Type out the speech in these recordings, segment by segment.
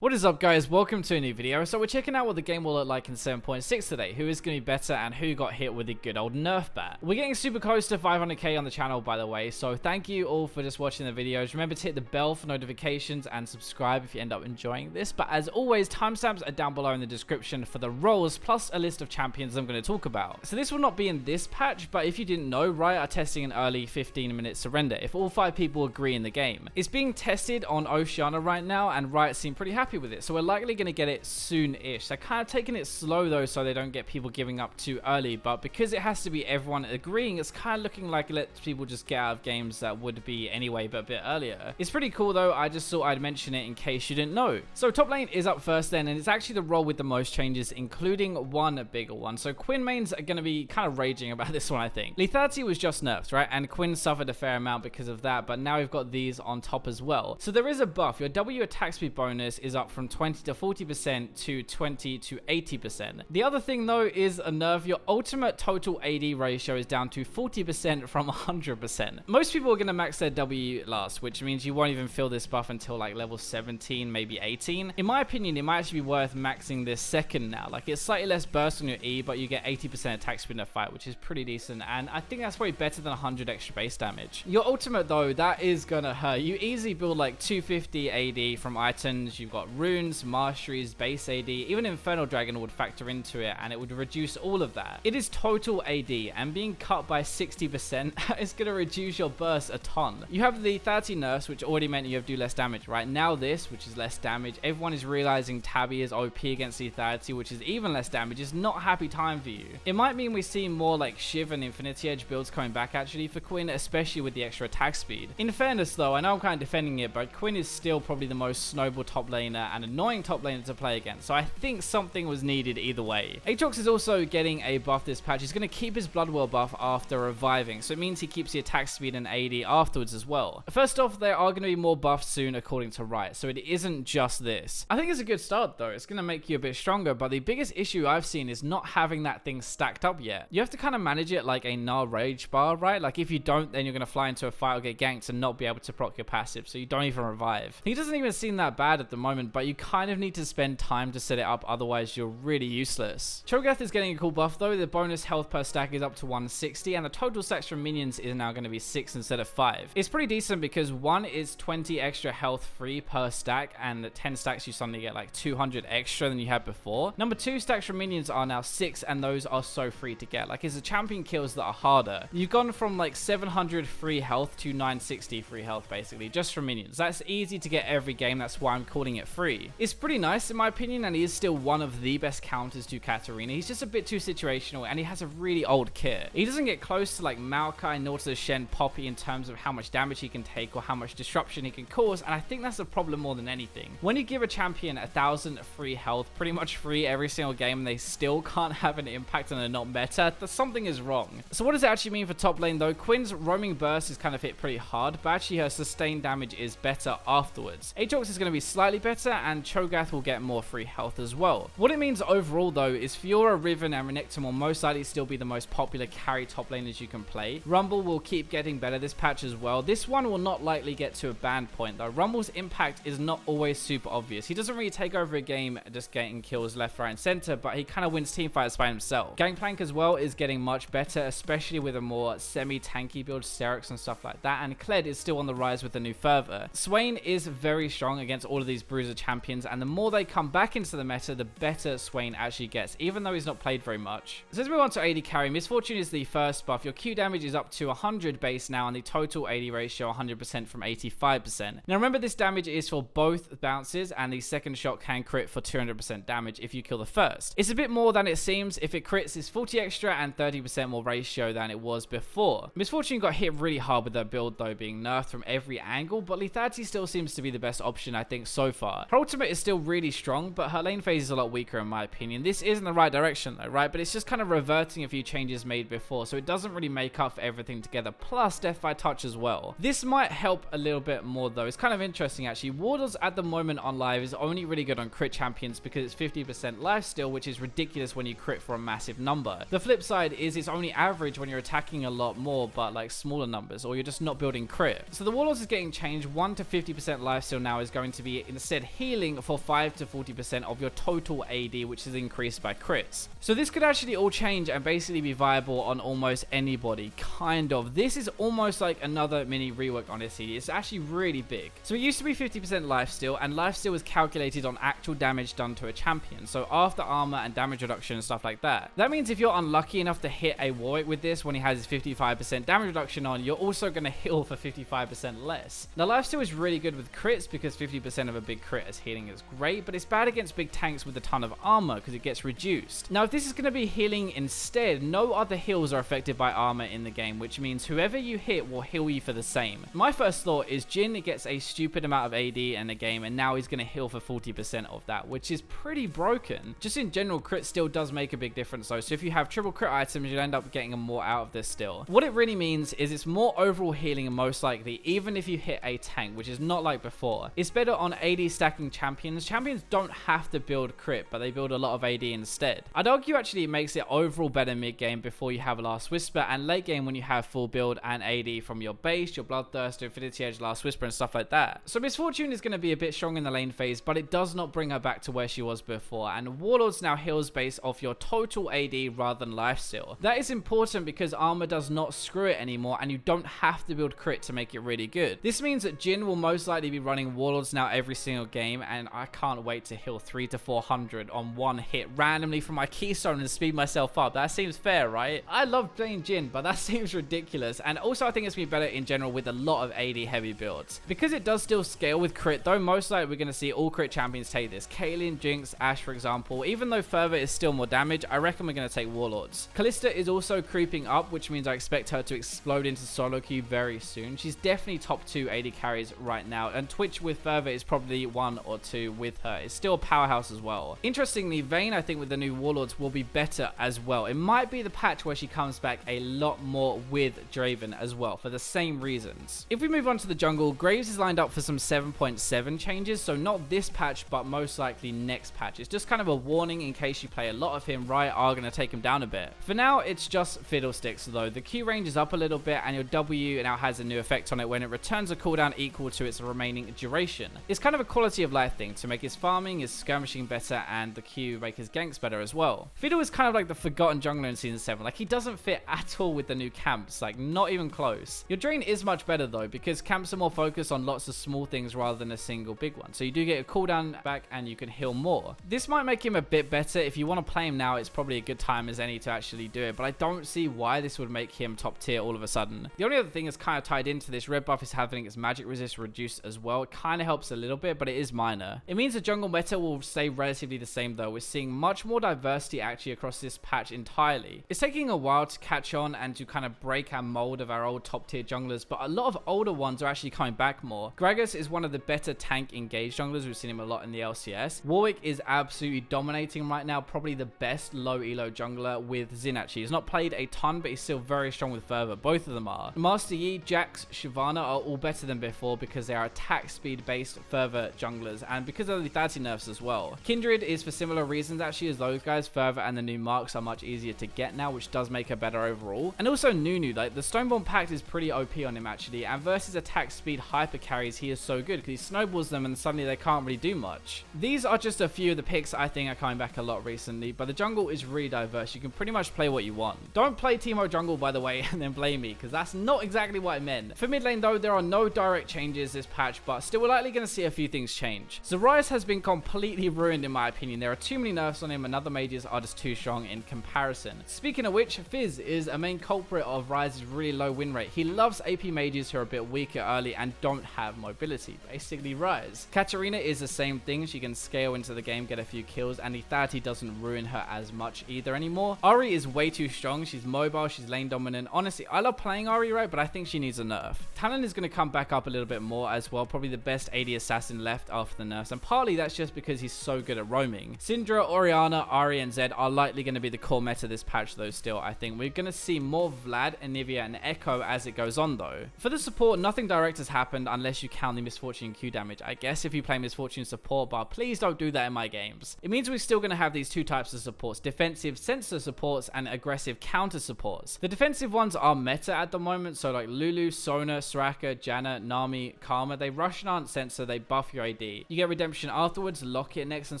What is up, guys? Welcome to a new video. So we're checking out what the game will look like in 7.6 today, who is going to be better and who got hit with the good old Nerf bat. We're getting super close to 500k on the channel, by the way, so thank you all for just watching the videos. Remember to hit the bell for notifications and subscribe if you end up enjoying this. But as always, timestamps are down below in the description for the roles, plus a list of champions I'm going to talk about. So this will not be in this patch, but if you didn't know, Riot are testing an early 15-minute surrender if all 5 people agree in the game. It's being tested on Oceania right now, and Riot seem pretty happy with it, so we're likely going to get it soon-ish. They're kind of taking it slow though, so they don't get people giving up too early, but because it has to be everyone agreeing, it's kind of looking like it lets people just get out of games that would be anyway, but a bit earlier. It's pretty cool though. I just thought I'd mention it in case you didn't know. So top lane is up first then, and it's actually the role with the most changes, including one bigger one. So Quinn mains are going to be kind of raging about this one, I think. Lethality was just nerfed, right? And Quinn suffered a fair amount because of that, but now we've got these on top as well. So there is a buff. Your W attack speed bonus is up from 20 to 40% to 20 to 80%. The other thing though is a nerf. Your ultimate total AD ratio is down to 40% from 100%. Most people are going to max their W last, which means you won't even feel this buff until like level 17, maybe 18. In my opinion, it might actually be worth maxing this second now. Like, it's slightly less burst on your E, but you get 80% attack speed in a fight, which is pretty decent, and I think that's probably better than 100 extra base damage. Your ultimate though, that is gonna hurt. You easily build like 250 AD from items. You've got runes, masteries, base AD, even Infernal Dragon would factor into it, and it would reduce all of that. It is total AD, and being cut by 60% is going to reduce your burst a ton. You have the 30 nerfs, which already meant you have to do less damage, right? Now this, which is less damage, everyone is realizing Tabby is OP against the 30, which is even less damage, is not a happy time for you. It might mean we see more like Shiv and Infinity Edge builds coming back actually for Quinn, especially with the extra attack speed. In fairness though, I know I'm kind of defending it, but Quinn is still probably the most snowball top laner and annoying top laner to play against, so I think something was needed either way. Aatrox is also getting a buff this patch. He's going to keep his Bloodwell buff after reviving, so it means he keeps the attack speed and AD afterwards as well. First off, there are going to be more buffs soon according to Riot, so it isn't just this. I think it's a good start though. It's going to make you a bit stronger, but the biggest issue I've seen is not having that thing stacked up yet. You have to kind of manage it like a Gnar rage bar, right? Like, if you don't, then you're going to fly into a fight or get ganked and not be able to proc your passive, so you don't even revive. He doesn't even seem that bad at the moment, but you kind of need to spend time to set it up, otherwise you're really useless. Cho'Gath is getting a cool buff though. The bonus health per stack is up to 160, and the total stacks from minions is now going to be 6 instead of 5. It's pretty decent because 1 is 20 extra health free per stack, and at 10 stacks you suddenly get like 200 extra than you had before. Number 2, stacks from minions are now 6, and those are so free to get. Like, it's the champion kills that are harder. You've gone from like 700 free health to 960 free health basically, just from minions. That's easy to get every game, that's why I'm calling it free. It's pretty nice in my opinion, and he is still one of the best counters to Katarina. He's just a bit too situational, and he has a really old kit. He doesn't get close to like Maokai nor to Shen Poppy in terms of how much damage he can take or how much disruption he can cause, and I think that's the problem more than anything. When you give a champion 1,000 free health, pretty much free every single game, and they still can't have an impact and they're not meta, something is wrong. So what does it actually mean for top lane though? Quinn's roaming burst is kind of hit pretty hard, but actually her sustained damage is better afterwards. Aatrox is going to be slightly better, and Cho'Gath will get more free health as well. What it means overall though is Fiora, Riven, and Renekton will most likely still be the most popular carry top laners you can play. Rumble will keep getting better this patch as well. This one will not likely get to a ban point though. Rumble's impact is not always super obvious. He doesn't really take over a game just getting kills left, right, and center, but he kind of wins teamfights by himself. Gangplank as well is getting much better, especially with a more semi-tanky build, Sterox and stuff like that, and Kled is still on the rise with the new fervor. Swain is very strong against all of these bruiser champions, and the more they come back into the meta, the better Swain actually gets, even though he's not played very much. So as we move on to AD carry, Misfortune is the first buff. Your Q damage is up to 100 base now, and the total AD ratio 100% from 85%. Now remember, this damage is for both bounces, and the second shot can crit for 200% damage if you kill the first. It's a bit more than it seems. If it crits, it's 40 extra and 30% more ratio than it was before. Misfortune got hit really hard with her build though, being nerfed from every angle, but lethality still seems to be the best option I think so far. Her ultimate is still really strong, but her lane phase is a lot weaker in my opinion. This is in the right direction though, right? But it's just kind of reverting a few changes made before, so it doesn't really make up for everything together, plus death by touch as well. This might help a little bit more though. It's kind of interesting actually. Warlords at the moment on live is only really good on crit champions because it's 50% life steal, which is ridiculous when you crit for a massive number. The flip side is it's only average when you're attacking a lot more, but like smaller numbers, or you're just not building crit. So the Warlords is getting changed. 1 to 50% lifesteal now is going to be instead healing for 5 to 40% of your total AD, which is increased by crits. So this could actually all change and basically be viable on almost anybody, kind of. This is almost like another mini rework on CD. It's actually really big. So it used to be 50% lifesteal, and lifesteal was calculated on actual damage done to a champion. So after armor and damage reduction and stuff like that. That means if you're unlucky enough to hit a Warwick with this when he has his 55% damage reduction on, you're also going to heal for 55% less. Now lifesteal is really good with crits because 50% of a big crit as healing is great, but it's bad against big tanks with a ton of armor because it gets reduced. Now if this is going to be healing instead, no other heals are affected by armor in the game, which means whoever you hit will heal you for the same. My first thought is JHIN gets a stupid amount of AD in the game, and now he's going to heal for 40% of that, which is pretty broken. Just in general, crit still does make a big difference though, so if you have triple crit items, you'll end up getting more out of this still. What it really means is it's more overall healing most likely, even if you hit a tank, which is not like before. It's better on AD stacking champions. Champions don't have to build crit, but they build a lot of AD instead. I'd argue actually it makes it overall better mid game before you have a Last Whisper, and late game when you have full build and AD from your base, your Bloodthirster, Infinity Edge, Last Whisper and stuff like that. So Misfortune is going to be a bit strong in the lane phase, but it does not bring her back to where she was before, and Warlords now heals based off your total AD rather than lifesteal. That is important because armor does not screw it anymore, and you don't have to build crit to make it really good. This means that JHIN will most likely be running Warlords now every single game, and I can't wait to heal 300 to 400 on one hit randomly from my keystone and speed myself up. That seems fair, right? I love playing JHIN, but that seems ridiculous, and also I think it's going to be better in general with a lot of AD heavy builds. Because it does still scale with crit though, most likely we're going to see all crit champions take this. Kaylin, Jinx, Ashe for example. Even though Fervor is still more damage, I reckon we're going to take Warlords. Kalista is also creeping up, which means I expect her to explode into solo queue very soon. She's definitely top 2 AD carries right now, and Twitch with Fervor is probably 1 or 2 with her. It's still a powerhouse as well. Interestingly, Vayne I think with the new Warlords will be better as well. It might be the patch where she comes back a lot more with Draven as well for the same reasons. If we move on to the jungle, Graves is lined up for some 7.7 changes, so not this patch but most likely next patch. It's just kind of a warning in case you play a lot of him. Riot are going to take him down a bit. For now it's just Fiddlesticks though. The Q range is up a little bit, and your W now has a new effect on it when it returns a cooldown equal to its remaining duration. It's kind of a quality of life thing to make his farming, his skirmishing better, and the Q make his ganks better as well. Fiddle is kind of like the forgotten jungler in season 7. Like he doesn't fit at all with the new camps, like not even close. Your drain is much better though, because camps are more focused on lots of small things rather than a single big one, so you do get a cooldown back and you can heal more. This might make him a bit better. If you want to play him now, it's probably a good time as any to actually do it, but I don't see why this would make him top tier all of a sudden. The only other thing is kind of tied into this, red buff is having its magic resist reduced as well. It kind of helps a little bit, but it is minor. It means the jungle meta will stay relatively the same though. We're seeing much more diversity actually across this patch entirely. It's taking a while to catch on and to kind of break our mold of our old top tier junglers, but a lot of older ones are actually coming back more. Gragas is one of the better tank engaged junglers. We've seen him a lot in the LCS. Warwick is absolutely dominating right now, probably the best low elo jungler with Xin actually. He's not played a ton, but he's still very strong with Fervor. Both of them are. Master Yi, Jax, Shyvana are all better than before because they are attack speed based Fervor junglers, and because of the lethality nerfs as well. Kindred is for similar reasons actually as those guys. Fervor and the new marks are much easier to get now, which does make her better overall. And also Nunu, like the Stoneborn Pact is pretty OP on him actually, and versus attack speed hyper carries he is so good because he snowballs them and suddenly they can't really do much. These are just a few of the picks I think are coming back a lot recently, but the jungle is really diverse. You can pretty much play what you want. Don't play Temu jungle by the way and then blame me, because that's not exactly what I meant. For mid lane though, there are no direct changes this patch, but still we're likely going to see a few things change. Zarias has been completely ruined in my opinion. There are too many nerfs on him and other mages are just too strong in comparison. Speaking of which, Fizz is a main culprit of Ryze's really low win rate. He loves AP mages who are a bit weaker early and don't have mobility, basically Ryze. Katarina is the same thing. She can scale into the game, get a few kills, and lethality doesn't ruin her as much either anymore. Ahri is way too strong. She's mobile, she's lane dominant. Honestly, I love playing Ahri, right, but I think she needs a nerf. Talon is going to come back up a little bit more as well, probably the best AD assassin left after the nerfs, and partly that's just because he's so good at roaming. Syndra, Orianna, Ahri, and Zed are likely going to be the core meta this patch though still. I think we're going to see more Vlad, Anivia, and Echo as it goes on though. For the support, nothing direct has happened unless you count the Misfortune Q damage. I guess if you play Misfortune support, but please don't do that in my games. It means we're still going to have these two types of supports, defensive sensor supports and aggressive counter supports. The defensive ones are meta at the moment, so like Lulu, Sona, Soraka, Janna, Nami, Karma, they rush and aren't sensor, they buff your AD AD. You get redemption afterwards, lock it next, and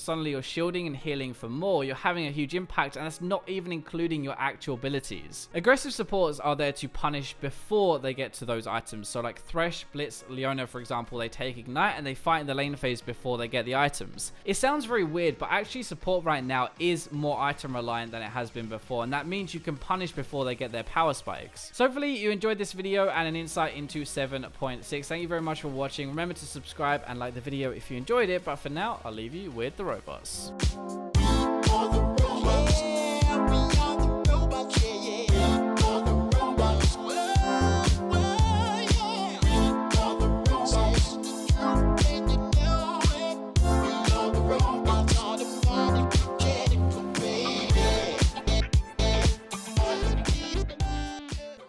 suddenly you're shielding and healing for more. You're having a huge impact, and that's not even including your actual abilities. Aggressive supports are there to punish before they get to those items. So like Thresh, Blitz, Leona, for example, they take Ignite and they fight in the lane phase before they get the items. It sounds very weird, but actually support right now is more item reliant than it has been before, and that means you can punish before they get their power spikes. So hopefully you enjoyed this video and an insight into 7.6. Thank you very much for watching. Remember to subscribe and like the video if you enjoyed it, but for now I'll leave you with the robots.